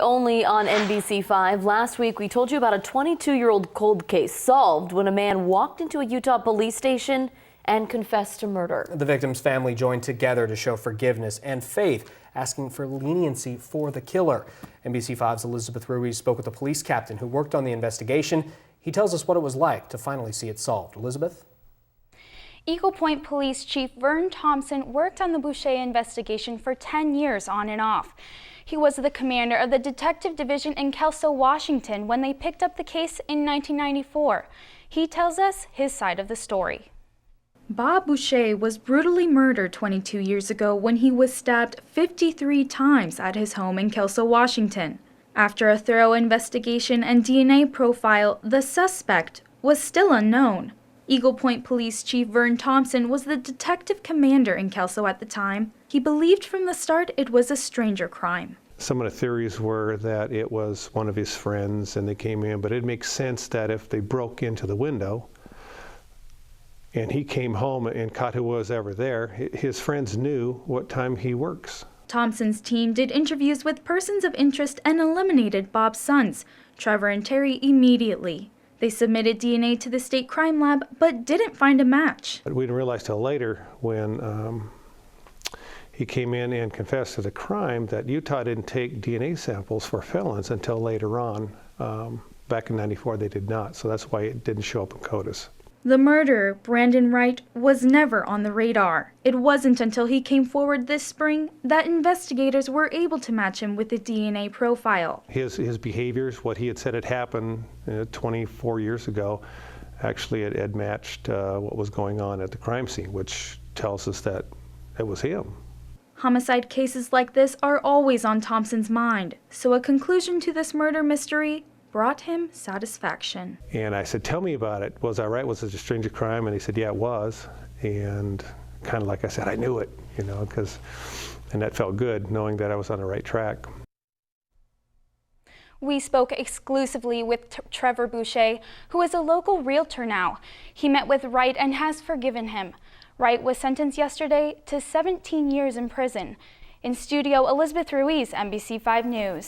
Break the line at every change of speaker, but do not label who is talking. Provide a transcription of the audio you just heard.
Only on NBC5. Last week, we told you about a 22-year-old cold case solved when a man walked into a Utah police station and confessed to murder.
The victim's family joined together to show forgiveness and faith, asking for leniency for the killer. NBC5's Elizabeth Ruiz spoke with the police captain who worked on the investigation. He tells us what it was like to finally see it solved. Elizabeth?
Eagle Point Police Chief Vern Thompson worked on the Boucher investigation for 10 years on and off. He was the commander of the Detective Division in Kelso, Washington when they picked up the case in 1994. He tells us his side of the story. Bob Boucher was brutally murdered 22 years ago when he was stabbed 53 times at his home in Kelso, Washington. After a thorough investigation and DNA profile, the suspect was still unknown. Eagle Point Police Chief Vern Thompson was the detective commander in Kelso at the time. He believed from the start it was a stranger crime.
Some of the theories were that it was one of his friends and they came in, but it makes sense that if they broke into the window and he came home and caught who was ever there, his friends knew what time he works.
Thompson's team did interviews with persons of interest and eliminated Bob's sons, Trevor and Terry, immediately. They submitted DNA to the state crime lab, but didn't find a match.
But we didn't realize till later when he came in and confessed to the crime that Utah didn't take DNA samples for felons until later on. Back in '94 they did not, so that's why it didn't show up in CODIS.
The murderer, Brandon Wright, was never on the radar. It wasn't until he came forward this spring that investigators were able to match him with a DNA profile.
His behaviors, what he had said had happened 24 years ago, actually it had matched what was going on at the crime scene, which tells us that it was him.
Homicide cases like this are always on Thompson's mind, so a conclusion to this murder mystery brought him satisfaction.
And I said, tell me about it. Was I right? Was it a stranger crime? And he said, yeah, it was. And kind of like I said, I knew it, you know, and that felt good knowing that I was on the right track.
We spoke exclusively with Trevor Boucher, who is a local realtor now. He met with Wright and has forgiven him. Wright was sentenced yesterday to 17 years in prison. In studio, Elizabeth Ruiz, NBC5 News.